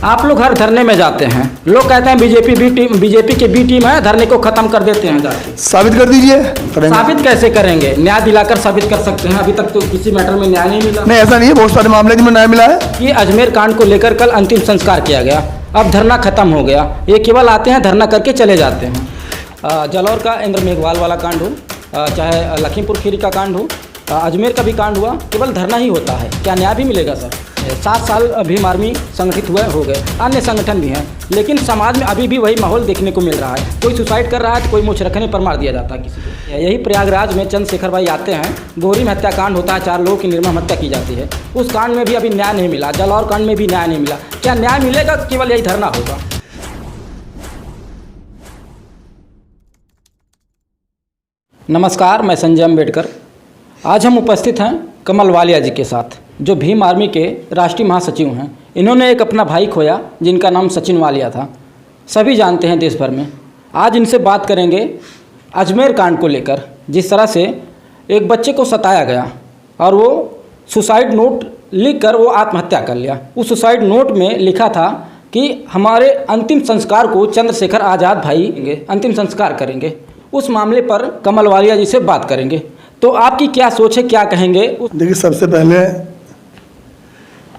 आप लोग हर धरने में जाते हैं, लोग कहते हैं बीजेपी की बी टीम है, धरने को खत्म कर देते हैं जाके। साबित कर दीजिए। साबित कैसे करेंगे? न्याय दिलाकर साबित कर सकते हैं। अभी तक तो किसी मैटर में न्याय नहीं मिला। नहीं, ऐसा नहीं है, बहुत सारे मामले जिनमें न्याय मिला है। कि अजमेर कांड को लेकर कल अंतिम संस्कार किया गया, अब धरना खत्म हो गया, ये केवल आते हैं धरना करके चले जाते हैं। जालौर का इंद्र मेघवाल वाला कांड हो, चाहे लखीमपुर खीरी का कांड हो, अजमेर का भी कांड हुआ, केवल धरना ही होता है। क्या न्याय भी मिलेगा सर? 7 साल भीम आर्मी संगठित हुए हो गए, अन्य संगठन भी हैं, लेकिन समाज में अभी भी वही माहौल देखने को मिल रहा है। कोई सुसाइड कर रहा है तो कोई मुँह रखने पर मार दिया जाता है किसी को। यही प्रयागराज में चंद्रशेखर भाई आते हैं, गोरी में हत्याकांड होता है, 4 लोगों की निर्मम हत्या की जाती है, उस कांड में भी अभी न्याय नहीं मिला। जालौर कांड में भी न्याय नहीं मिला। क्या न्याय मिलेगा? केवल यही धरना होगा। नमस्कार, मैं संजय अम्बेडकर। आज हम उपस्थित हैं कमल वालिया जी के साथ, जो भीम आर्मी के राष्ट्रीय महासचिव हैं। इन्होंने एक अपना भाई खोया जिनका नाम सचिन वालिया था, सभी जानते हैं देश भर में। आज इनसे बात करेंगे अजमेर कांड को लेकर, जिस तरह से एक बच्चे को सताया गया और वो सुसाइड नोट लिखकर वो आत्महत्या कर लिया। उस सुसाइड नोट में लिखा था कि हमारे अंतिम संस्कार को चंद्रशेखर आज़ाद भाई अंतिम संस्कार करेंगे। उस मामले पर कमल वालिया जी से बात करेंगे। तो आपकी क्या सोच है, क्या कहेंगे? देखिए, सबसे पहले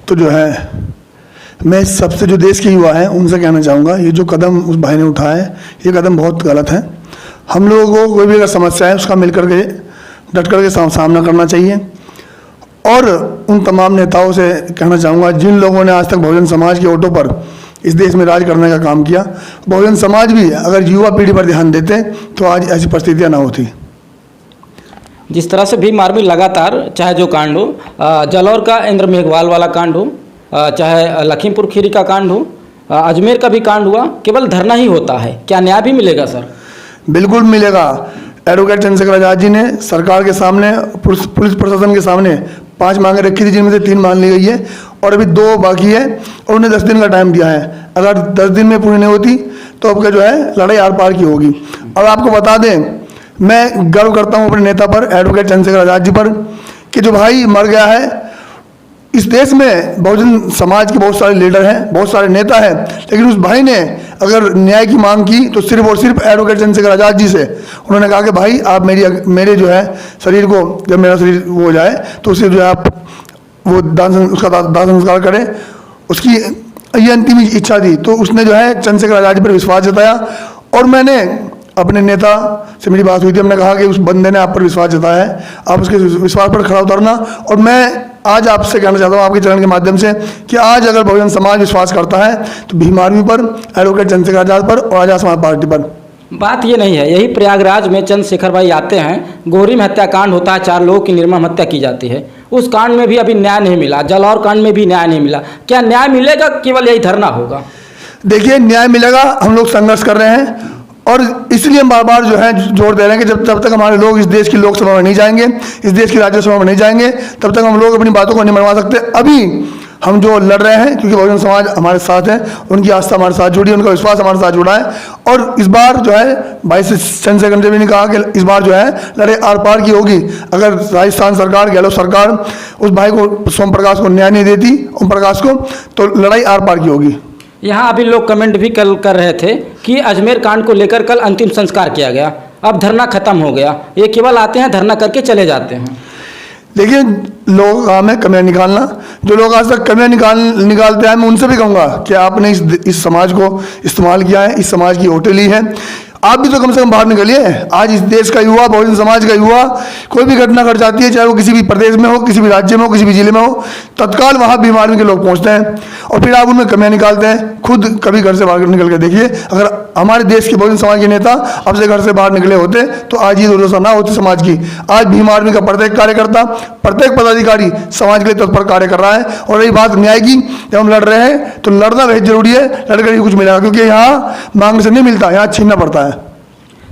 तो जो है मैं सबसे जो देश के युवा हैं उनसे कहना चाहूँगा, ये जो कदम उस भाई ने उठाया है, ये कदम बहुत गलत है। हम लोगों को कोई भी अगर समस्या है उसका मिल करके डट करके सामना करना चाहिए। और उन तमाम नेताओं से कहना चाहूँगा जिन लोगों ने आज तक बहुजन समाज के ओटों पर इस देश में राज करने का काम किया, बहुजन समाज भी अगर युवा पीढ़ी पर ध्यान देते तो आज ऐसी परिस्थितियाँ ना होती। जिस तरह से भीम आर्मी लगातार, चाहे जो कांड हो, जालौर का इंद्र मेघवाल वाला कांड हो, चाहे लखीमपुर खीरी का कांड हो, अजमेर का भी कांड हुआ, केवल धरना ही होता है। क्या न्याय भी मिलेगा सर? बिल्कुल मिलेगा। एडवोकेट चंद्रशेखर आज़ाद जी ने सरकार के सामने, पुलिस प्रशासन के सामने 5 मांगे रखी थी, जिनमें से 3 मान ली गई है और अभी 2 बाकी है, और उन्हें 10 दिन का टाइम दिया है। अगर 10 दिन में पूरी नहीं होती तो अब जो है लड़ाई आर पार की होगी। और आपको बता दें, मैं गर्व करता हूं अपने नेता पर, एडवोकेट चंद्रशेखर आज़ाद जी पर, कि जो भाई मर गया है। इस देश में बहुजन समाज के बहुत सारे लीडर हैं, बहुत सारे नेता हैं, लेकिन उस भाई ने अगर न्याय की मांग की तो सिर्फ और सिर्फ एडवोकेट चंद्रशेखर आज़ाद जी से। उन्होंने कहा कि भाई आप मेरे जो है शरीर को, जब मेरा शरीर वो हो जाए तो उसे जो है आप वो उसका दाह संस्कार करें। उसकी ये अंतिम इच्छा थी। तो उसने जो है चंद्रशेखर आज़ाद जी पर विश्वास जताया। और मैंने अपने नेता से मेरी बात हुई थी, हमने कहा कि उस बंदे ने आप पर विश्वास जताया है, आप उसके विश्वास पर खरा उतरना। और मैं आज आपसे कहना चाहता हूँ आपके चरण के माध्यम से कि आज अगर बहुजन समाज विश्वास करता है तो भीम आर्मी पर, एडवोकेट चंद्रशेखर आज़ाद पर और आज़ाद समाज पार्टी पर। बात ये नहीं है, यही प्रयागराज में चंद्रशेखर भाई आते हैं, गोरी में हत्याकांड होता है, 4 लोगों की निर्मम हत्या की जाती है, उस कांड में भी अभी न्याय नहीं मिला। जालौर कांड में भी न्याय नहीं मिला। क्या न्याय मिलेगा? केवल यही धरना होगा। देखिए, न्याय मिलेगा। हम लोग संघर्ष कर रहे हैं और इसलिए हम बार बार जो है जोर दे रहे हैं कि जब तक हमारे लोग इस देश की लोकसभा में नहीं जाएंगे, इस देश की राज्यसभा में नहीं जाएंगे, तब तक हम लोग अपनी बातों को नहीं मनवा सकते। अभी हम जो लड़ रहे हैं, क्योंकि बहुजन समाज हमारे साथ है, उनकी आस्था हमारे साथ जुड़ी है, उनका विश्वास हमारे साथ जुड़ा है। और इस बार जो है भाई चंद्रशेखर जी ने कहा कि इस बार जो है लड़ाई आर पार की होगी। अगर राजस्थान सरकार, गहलोत सरकार उस भाई को, सोम प्रकाश को न्याय नहीं देती, ओम प्रकाश को, तो लड़ाई आर पार की होगी। यहाँ अभी लोग कमेंट भी कल कर रहे थे कि अजमेर कांड को लेकर कल अंतिम संस्कार किया गया, अब धरना खत्म हो गया, ये केवल आते हैं धरना करके चले जाते हैं। देखिए, लोग काम है कमियाँ निकालना। जो लोग आज तक कमियाँ निकालते हैं, मैं उनसे भी कहूँगा कि आपने इस समाज को इस्तेमाल किया है, इस समाज की वोटें ली है। आप भी तो कम से कम बाहर निकलिए। आज इस देश का युवा, बहुजन समाज का युवा, कोई भी घटना घट जाती है, चाहे वो किसी भी प्रदेश में हो, किसी भी राज्य में हो, किसी भी जिले में हो, तत्काल वहाँ भीम आर्मी के लोग पहुँचते हैं और फिर आप उनमें कमियाँ निकालते हैं। खुद कभी घर से बाहर निकल के देखिए, अगर हमारे देश के बहुजन समाज के नेता अब से घर से बाहर निकले होते तो आज ये दुर्दशा ना होती समाज की। आज भीम आर्मी का प्रत्येक कार्यकर्ता, प्रत्येक पदाधिकारी समाज के लिए तत्पर कार्य कर रहा है। और रही बात न्याय की, जब हम लड़ रहे हैं तो लड़ना बहुत जरूरी है, लड़कर ही कुछ मिलेगा, क्योंकि यहाँ मांगने से नहीं मिलता, यहाँ छीनना पड़ता है।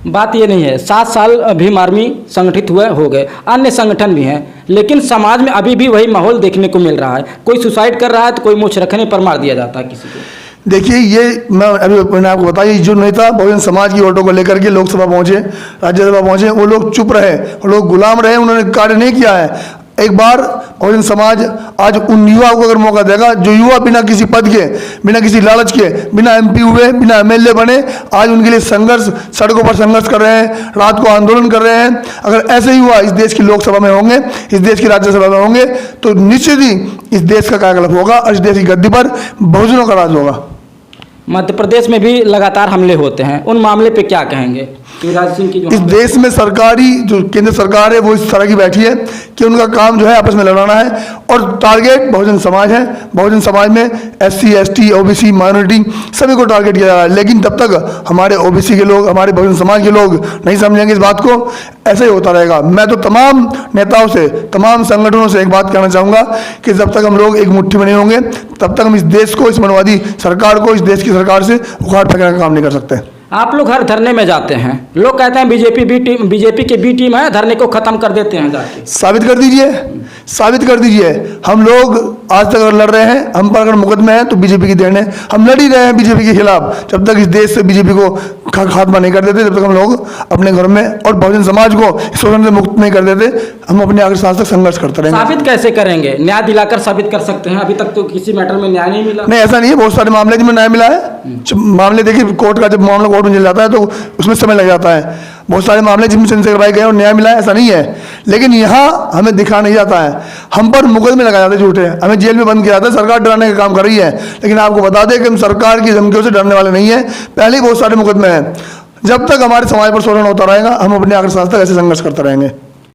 बात ये नहीं है, 7 साल भीम आर्मी संगठित हुए हो गए, अन्य संगठन भी हैं, लेकिन समाज में अभी भी वही माहौल देखने को मिल रहा है। कोई सुसाइड कर रहा है तो कोई मुँह रखने पर मार दिया जाता है किसी को। देखिए, ये मैंने आपको बताया, जो नेता बहुजन समाज की वोटों को लेकर के लोकसभा पहुंचे, राज्यसभा पहुंचे, वो लोग चुप रहे, वो लोग गुलाम रहे, उन्होंने कार्य नहीं किया है। एक बार बहुजन समाज आज उन युवाओं को अगर मौका देगा, जो युवा बिना किसी पद के, बिना किसी लालच के, बिना MP हुए, बिना MLA बने, आज उनके लिए संघर्ष, सड़कों पर संघर्ष कर रहे हैं, रात को आंदोलन कर रहे हैं। अगर ऐसे युवा इस देश की लोकसभा में होंगे, इस देश की राज्यसभा में होंगे, तो निश्चित ही इस देश का कायाकल्प होगा और इस देश की गद्दी पर बहुजनों का राज होगा। मध्य प्रदेश में भी लगातार हमले होते हैं, उन मामले पे क्या कहेंगे? युवराज सिंह की जो इस देश में सरकारी जो केंद्र सरकार है वो इस तरह की बैठी है कि उनका काम जो है आपस में लड़ाना है और टारगेट बहुजन समाज है। बहुजन समाज में SC ST OBC माइनॉरिटी सभी को टारगेट किया जा रहा है, लेकिन तब तक हमारे OBC के लोग, हमारे बहुजन समाज के लोग नहीं समझेंगे इस बात को, ऐसे ही होता रहेगा। मैं तो तमाम नेताओं से, तमाम संगठनों से एक बात कहना चाहूँगा कि जब तक हम लोग एक मुट्ठी में नहीं होंगे, तब तक हम इस देश को, इस मनवादी सरकार को, इस देश की सरकार से उखाड़ फेंकने का काम नहीं कर सकते। आप लोग हर धरने में जाते हैं, लोग कहते हैं बीजेपी की B टीम है, धरने को खत्म कर देते हैं जाके। साबित कर दीजिए, साबित कर दीजिए। हम लोग आज तक अगर लड़ रहे हैं, हम पर अगर मुकदमे हैं तो बीजेपी की देन है। हम लड़ ही रहे हैं बीजेपी के खिलाफ। जब तक इस देश से बीजेपी को खात्मा नहीं कर देते, जब तक हम लोग अपने घर में और बहुजन समाज को शोषण से मुक्त नहीं कर देते, हम अपने आखिरी सांस तक संघर्ष करते रहेंगे। साबित कैसे करेंगे? न्याय दिलाकर साबित कर सकते हैं। अभी तक तो किसी मैटर में न्याय नहीं मिला। नहीं, ऐसा नहीं है, बहुत सारे मामले जिनमें न्याय मिला है। मामले देखिए, कोर्ट का जब मामला कोर्ट में चल जाता है तो उसमें समय लग जाता है। बहुत सारे मामले जिनमें सेंसर करवाए गए और न्याय मिला है, ऐसा नहीं है। लेकिन यहाँ हमें दिखा नहीं जाता है, हम पर मुकदमे लगाए जाते झूठे, हमें जेल में बंद किया जाता है। सरकार डराने का काम कर रही है, लेकिन आपको बता दें कि हम सरकार की धमकियों से डरने वाले नहीं है। पहले ही बहुत सारे मुकदमे हैं। जब तक हमारे समाज पर शोषण होता रहेगा, हम अपने आखिरी सांस तक ऐसे संघर्ष करते रहेंगे।